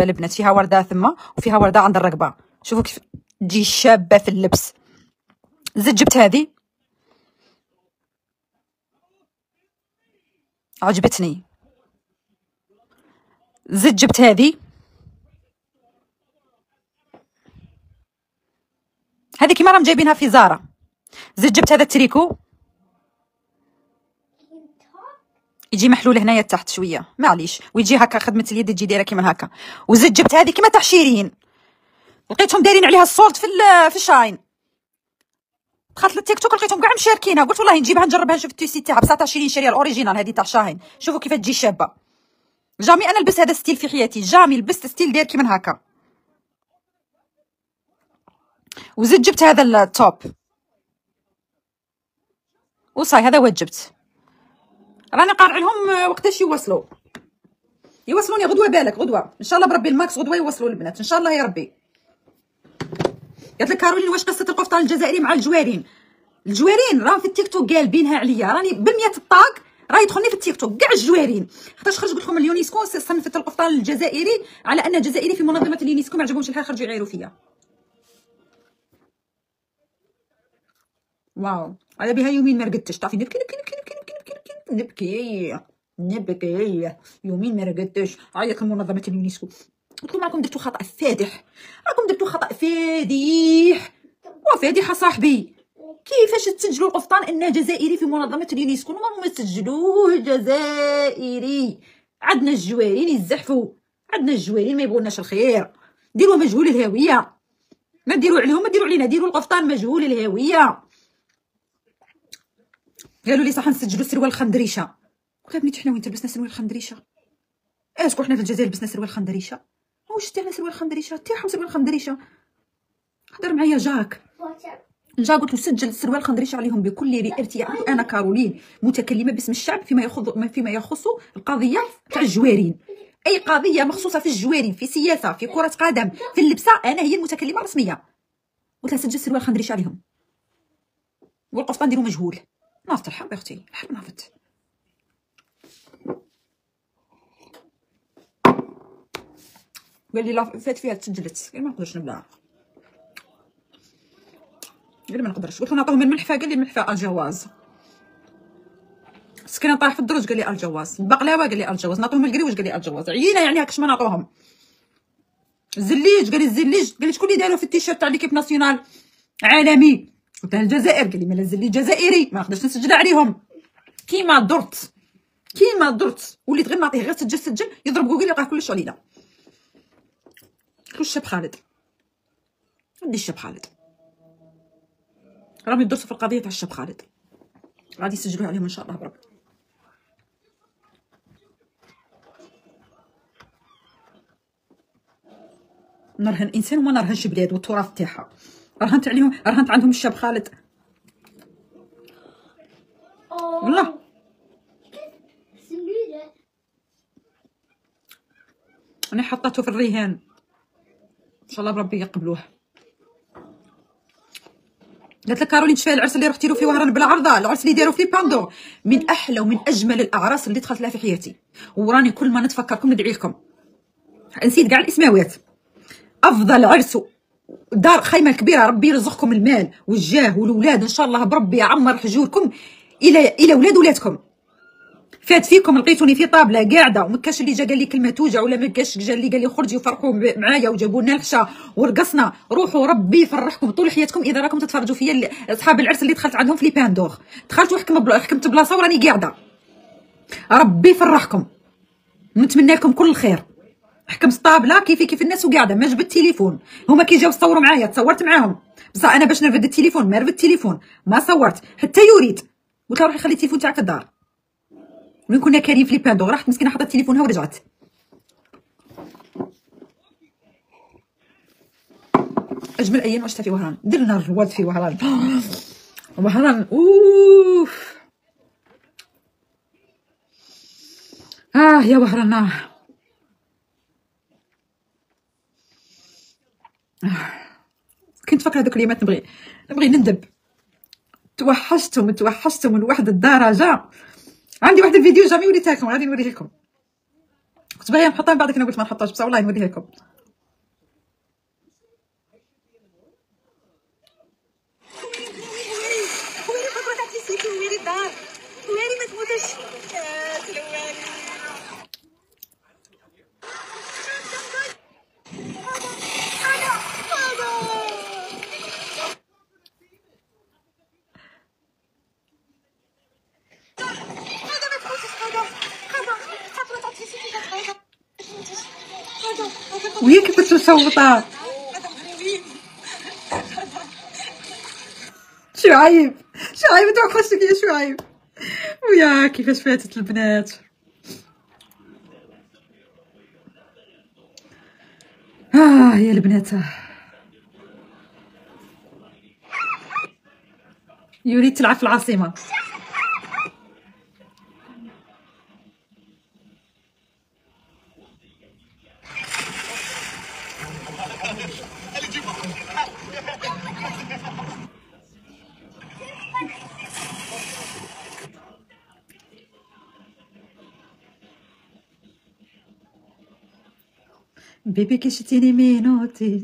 البنات، فيها ورده ثم وفيها ورده عند الرقبه. شوفوا كيف تجي شابه في اللبس. زدت جبت هذه عجبتني. زدت جبت هذه كيما راهم جايبينها في زارا. زدت جبت هذا التريكو يجي محلول هنايا تحت شويه معليش، ويجي هكا خدمه اليد تجي دايره كيما هكا. وزدت جبت هذه كيما تاع شيرين، لقيتهم دايرين عليها الصولد في الشاين. دخلت للتيك توك لقيتهم كاع مشاركينها، قلت والله نجيبها نجربها نشوف التيسي تاعها. بصح تاع شيرين شاريه الاوريجينال هذه تاع شاهين. شوفوا كيف تجي شابه. جامي انا لبست هذا ستيل في حياتي، جامي لبست ستيل داير كيما هكا. وزدت جبت هذا التوب وصاي، هذا وين جبت. راني قارع لهم وقتاش يوصلوني غدوه. بالك غدوه ان شاء الله بربي الماكس غدوه يوصلوا البنات ان شاء الله يا ربي. قالت لك كارولين واش قصه القفطان الجزائري مع الجوارين راهم في التيك توك قالبينها عليا، راني ب100 طاق راه يدخلني في التيك توك كاع الجوارين. خاطرش خرج قلت لكم اليونسكو صنفت القفطان الجزائري على ان جزائري في منظمه اليونسكو، ما عجبهمش الحال خرجوا يعايروا فيا. واو على بها يومين ما رقدتش، تعرفي نبكي يومين ما رقدتش. عيط لمنظمه اليونسكو قلت لهم راكم درتوا خطا فادح، وفادحه صاحبي. كيفاش تسجلوا القفطان انه جزائري في منظمه اليونسكو؟ ما تسجلوه جزائري. عندنا الجوارين يزحفوا، عندنا الجوارين ما يبغوناش الخير. ديروا مجهول الهويه، ما ديروا عليهم ما ديروا علينا، ديروا القفطان مجهول الهويه. قالوا لي صح نسجلوا سروال خندريشه. قلت بنتي حنا وين تلبسنا سروال خندريشه؟ اسكو حنا في الجزائر لبسنا سروال خندريشه؟ واش تاعنا سروال خندريشه؟ تاعهم سروال خندريشه. هضر معايا جاك قلت له سجل السروال خندريشه عليهم بكل ارتياح. انا كارولين متكلمه باسم الشعب فيما يخص القضيه تاع الجوارين. اي قضيه مخصوصه في الجوارين، في سياسه، في كره قدم، في اللبسه، انا هي المتكلمه الرسميه. قلت لها سجل السروال خندريشه عليهم. والقفطان نديرو مجهول. نافط الحق يا اختي، الحق نافط. قال لي لا فات فيها تسجلت، قال ما نقدرش نبلعها، قال ما نقدرش. قلت له نعطيهم الملحفه، قال لي الملحفه الجواز. سكينه طايح في الدرج قال لي الجواز. البقلاوه قال لي الجواز. نعطيهم القريوش قال لي الجواز. عيينا يعني هاكاش ما نعطوهم. الزليج قال لي الزليج، قال لي شكون اللي دارو في التيشيرت تاع ليكيب ناسيونال عالمي؟ قلت له الجزائر. قال لي مالا الزليج جزائري ما نقدرش نسجل عليهم. كيما درت وليت غير نعطيه غير سجل يضرب جوجل يلقاه كلش علينا. الشاب خالد ودي الشاب خالد راهم يدرسوا في القضيه تاع الشاب خالد، غادي يسجلوا عليهم ان شاء الله بربي. نرهن انسان وما نرهنش بلاد والتراث تاعها. رهنت عليهم، رهنت عندهم الشاب خالد والله. انا حطيته في الرهان ان شاء الله بربي يقبلوه. قالت لك كارولين شفاي العرس اللي رحتي له في وهران بالعرضه، العرس اللي داروا في باندو من احلى ومن اجمل الاعراس اللي دخلت لها في حياتي، وراني كل ما نتفكركم ندعي لكم. نسيت كاع الاسماوات. افضل عرس، دار خيمه كبيره، ربي يرزقكم المال والجاه والولاد ان شاء الله بربي يعمر حجوركم الى ولاد ولادكم. فات فيكم لقيتوني في طابله قاعده وما كاش اللي جا قال لي كلمه توجع، ولا ما كاش جا اللي قال لي خرجي وفرحوا معايا وجابوا لنا العشاء ورقصنا. روحوا ربي يفرحكم طول حياتكم. اذا راكم تتفرجوا فيا اصحاب العرس اللي دخلت عندهم في لي باندور، دخلت وحكمت بلاصه وراني قاعده. ربي يفرحكم ونتمنى لكم كل الخير. حكمت طابله كيف الناس وقاعده، ما جبت التليفون. هما كي جاو صوروا معايا تصورت معاهم، بصح انا باش نرفد التليفون ما رفدت التليفون، ما صورت حتى يريد. قلت له روحي خلي التليفون تاعك في الدار. وين كنا كارين في لي باندو، راحت مسكينه حطت تليفونها ورجعت. اجمل ايام عشتها في وهران. درنا الرواد في وهران. وهران اوف. يا وهران. كنت فاكره هذوك اليومات نبغي نندب. توحشتم لواحد الدرجه. عندي واحد الفيديو جامي وريتها لكم، غادي نوريه لكم. كنت باغيه نحطها من بعد كنا قلت ما نحطهاش، بصح والله نوريها لكم. وهي كيف تصوتها. شعيب توحشتك يا شعيب. ويا كيفاش فاتت البنات. يا البنات. يريد تلعب في العاصمه. بيبي كشتيني مينوتي.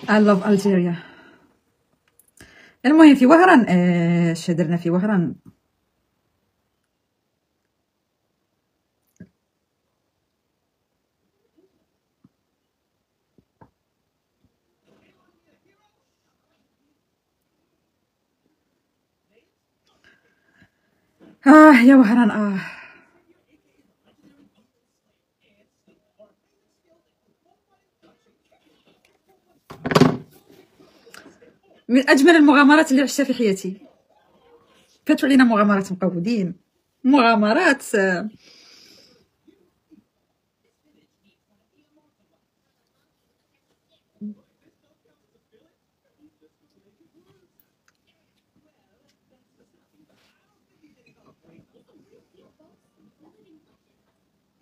I love Algeria. المهم في وهران اش درنا في وهران. يا وهران. من اجمل المغامرات اللي عشتها في حياتي. فاتوا علينا مغامرات مقودين، مغامرات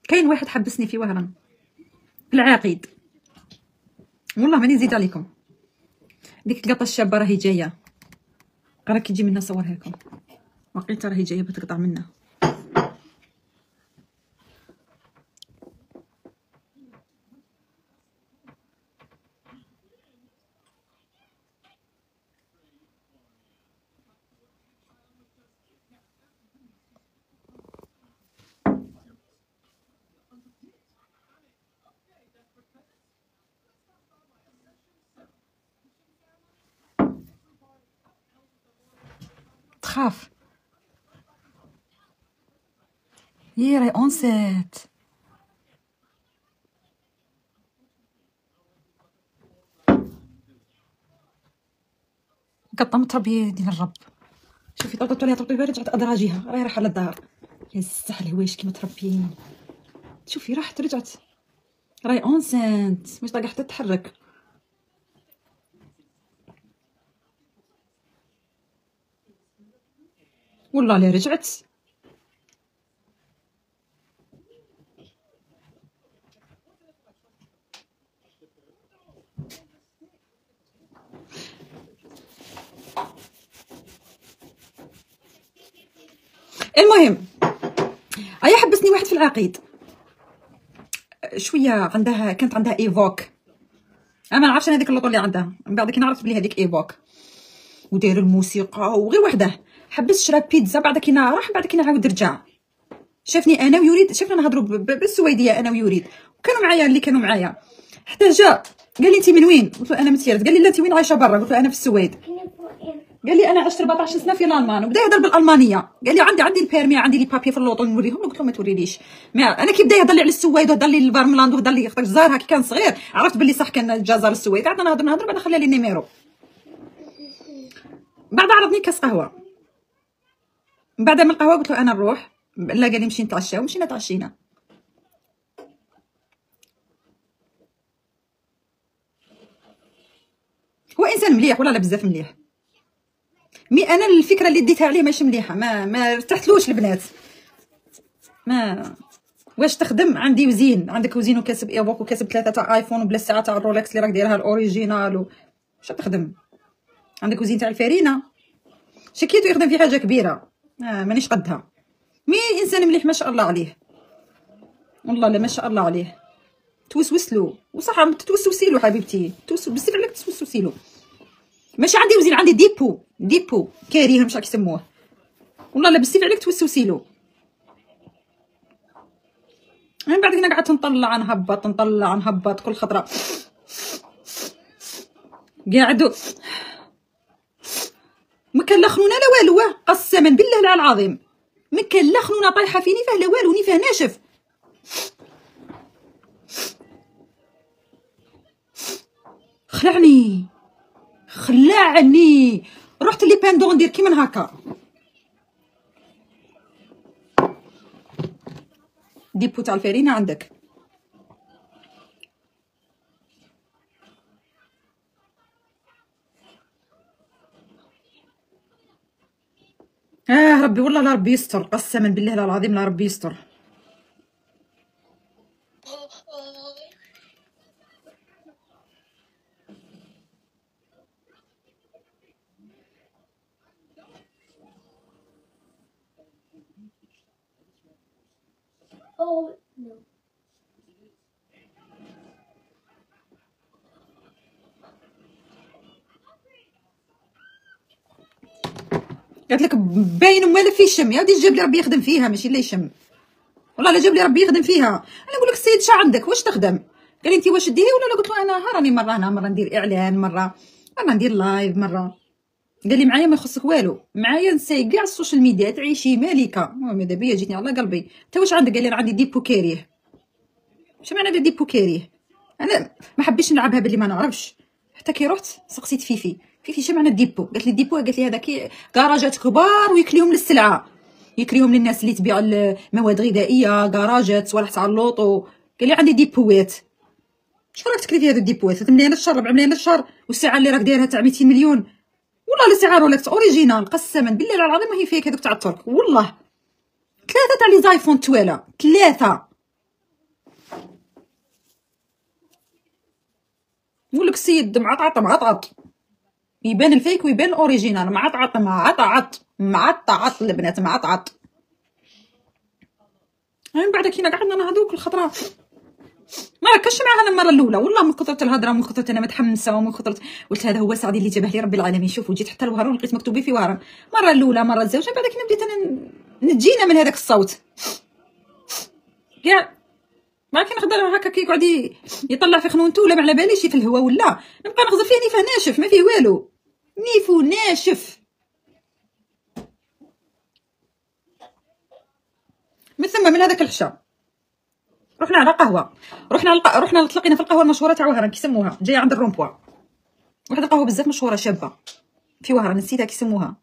كاين واحد حبسني في وهران العقيد. والله ماني نزيد عليكم. ديك القطه الشابه راهي جايه، راكي تجي منا صورها لكم، وقيلتها راهي جايه بتقطع منا. تخاف هي راهي اونسيت. قطه متربيه دين الرب. شوفي طلطت عليها طلطت رجعت ادراجيها، راهي رايحه للدار. يا السحل هوايش كي متربيين. شوفي راحت رجعت، راهي اونسيت مش طايقه حتى تتحرك. والله لا رجعت. المهم هيا حبسني واحد في العقيد شويه، كانت عندها ايفوك. انا ما نعرفش انا هذيك اللوطو اللي عندها، من بعد كي نعرف بلي هذيك ايفوك وداير الموسيقى وغير وحده. حبس شرا بيتزا، بعد كي راح، بعد كي نعاود رجع. شافني انا ويريد، شافنا نهضروا بالسويديه انا ويريد، وكانوا معايا اللي كانوا معايا. حتى جا قال لي انت من وين؟ قلت له انا من تيرت. قال لي لا انت وين عايشه برا؟ قلت له انا في السويد. قال لي انا عشت 14 سنه في الالمان، وبدا يهضر بالالمانيه. قال لي عندي البيرمي، عندي لي بابي في اللوطو نوريهم. قلت له ما توريليش. انا كي بدا يهضر لي على السويد وهضر لي البرملاند وهضر لي خاطر زارها كي كان صغير، عرفت باللي صح كان جا زار السويد. قعدنا نهضر بعد خلى لي النيميرو. بعد عرضني كاس قهوه. من بعد من القهوه قلت له انا نروح. لا قال لي نمشي نتعشى، ومشينا تعشينا. هو انسان مليح والله، لا بزاف مليح. مي انا الفكره اللي ديتها عليه ماشي مليحه، ما ارتحتلوش البنات. ما واش تخدم؟ عندي وزين، عندك وزين وكاسب ايفوك وكاسب 3 تاع ايفون وبلا الساعه تاع الرولكس اللي راك دايرها الاوريجينال واش تخدم؟ عندك وزين تاع الفارينه، شكيتو يخدم في حاجه كبيره. مانيش قدها. مي انسان مليح ما شاء الله عليه، والله لا ما شاء الله عليه. توسوسلو وصح تتوسوسيلو حبيبتي، بزاف عليك تتوسوسيلو. ماشي عندي وزين، عندي ديبو كاريه مش عارف يسموه. والله لا بزاف عليك توسوسيلو. من بعد هنا قعدت نطلع نهبط كل خطره قاعدوا مكلخنونا لا والو. قسما بالله لا العظيم مكلخنونا طايحه فيني فيه لا والو، ني فيه ناشف. خلعني رحت لي باندو ندير كيما هكا. ديبو تاع الفارينه عندك. ربي والله لا ربي يستر، قسما بالله لا العظيم لا ربي يستر. Oh no. قالت لك باين ومالف في الشم. يا ودي جاب لي ربي يخدم فيها، ماشي لا يشم. والله لا جاب لي ربي يخدم فيها. انا نقول لك السيد شا عندك واش تخدم؟ قال لي انت واش ديري ولا لا؟ قلت له انا راني مره هنا مره ندير اعلان، مره ندير لايف مره. قال لي معايا ما يخصك والو، معايا نساي كاع السوشيال ميديا تعيشي مالكه. ماذا بيا جيتني على قلبي. انت واش عندك؟ قال لي انا عندي ديبو كاريه. واش معنى ديبو كاريه؟ انا ما حبيتش نلعبها باللي ما نعرفش. حتى كي رحت سقسيت فيفي شو معنى ديبو؟ قالت لي ديبو، قالت لي هذاك كراجات كبار ويكليهم للسلعه، يكريهم للناس اللي تبيع المواد غذائيه، كراجات صوالح تاع اللوطو. قال لي عندي ديبوات. شكون راك تكري في هذو الديبوات؟ 3 ملايين الشهر، 4 ملايين الشهر، والساعه اللي راك دايرها تاع 200 مليون. والله الساعه رولكس اوريجينال، قسما بالله العظيم ما هي فيك هذوك تاع الترك. والله 3 تاع لي زايفون توالى 3. لك السيد معطعط يبان الفيك ويبان الاوريجينال. معطعط البنات معطعط. من بعد كي قعدنا انا هذوك الخطره ما ركزش معاها المره الاولى والله، من كثرة الهضره ومن كثرة انا متحمسه ومن كثرة قلت هذا هو سعدي اللي جابه لي رب العالمين. شوف وجيت حتى الوهران لقيت مكتوب في وهران مره الاولى مره الزوجه. بعد كي بديت انا نتجينا من هذاك الصوت كاع ما كاين نقدر هكا كي يقعد يطلع في خنونته ولا ما على باليش في الهواء ولا نبقى نغزر فيه نيفه ناشف ما فيه والو نيفو ناشف. من ثم من هذاك الحشا رحنا على قهوه، رحنا تلقينا في القهوه المشهوره تاع وهران كيسموها جايه عند الرومبوا، واحد القهوه بزاف مشهوره شابه في وهران نسيتها كيسموها.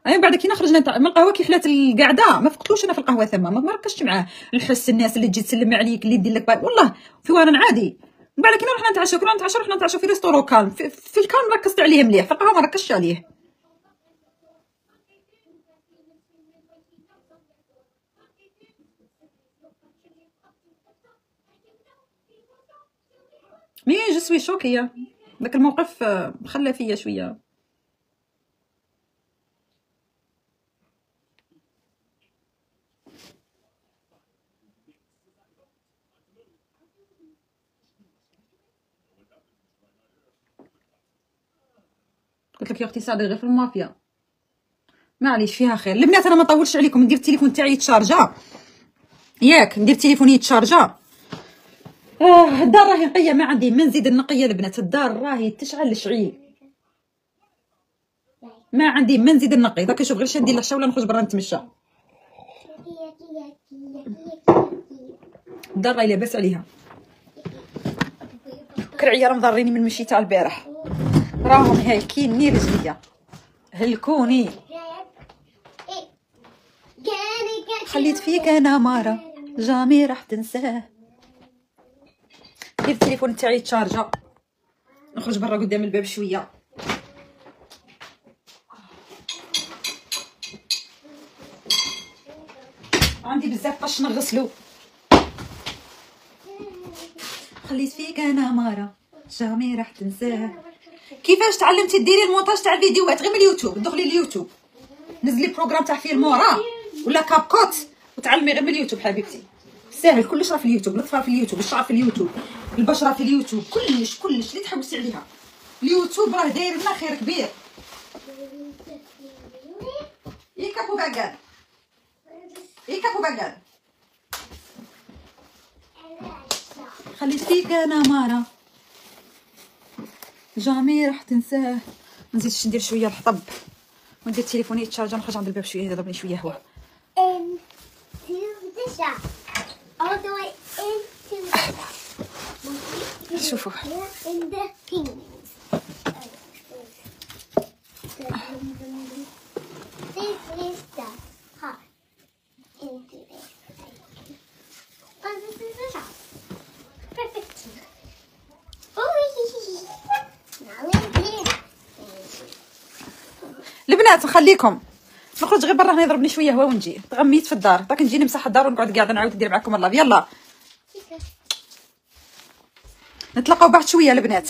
بعد كي خرجنا من القهوه كي حلات القعده ما فقتلوش انا في القهوه ثما ما ركزتش معاه نحس الناس اللي تجي تسلم عليك اللي يدير لك والله في وهران عادي. من بعد كي رحنا نتعشاو رحنا نتعشاو في ريستورو كالم في الكالم ركزت عليه مليح، في القهوه ما ركزتش عليه. مي جو سوي شوكيه داك الموقف خلى فيا شويه. قلت لك يا اختي صادق غير في المافيا معليش فيها خير. البنات انا ما نطولش عليكم، ندير التليفون تاعي يتشارجا ياك ندير تليفوني يتشارجا. الدار راهي نقيه ما عندي ما نزيد النقيه البنات، الدار راهي تشعل الشعيل ما عندي ما نزيد النقي. داك نشوف غير شندير العشاء ولا نخرج برا نتمشى. الدار راهي لاباس عليها. كرعيه مضريني من مشي تاع البارح راهم هالكيني رجليا هلكوني. خليت فيك انا مره جامي راح تنساه. دير التليفون تاعي تشارجا نخرج برا قدام الباب شويه. عندي بزاف طش نغسلو. خليت فيك انا مره جامي راح تنساه. كيفاش تعلمتي ديري المونتاج تاع الفيديوهات؟ غير من اليوتيوب، دخلي اليوتيوب نزلي بروغرام تاع فيلمورا ولا كاب كوت وتعلمي غير من اليوتيوب حبيبتي. ساهل كلش راه في اليوتيوب، الاطفال في اليوتيوب، الشعر في اليوتيوب، البشره في اليوتيوب، كلش اللي تحوسي عليها اليوتيوب راه داير لنا خير كبير. يكابو باكال خليت فيك انا مره جامي راح تنساه. نزيدش ندير شويه الحطب وندير تليفوني يتشارجا نخرج عند الباب شويه يضربني شويه هوا. شوفوا البنات نخليكم نخرج غير برا هنا يضربني شويه هوا ونجي. تغميت في الدار داك نجي نمسح الدار ونقعد قاعده نعاود ندير معكم اللاف. يلا نتلاقاو بعد شويه البنات.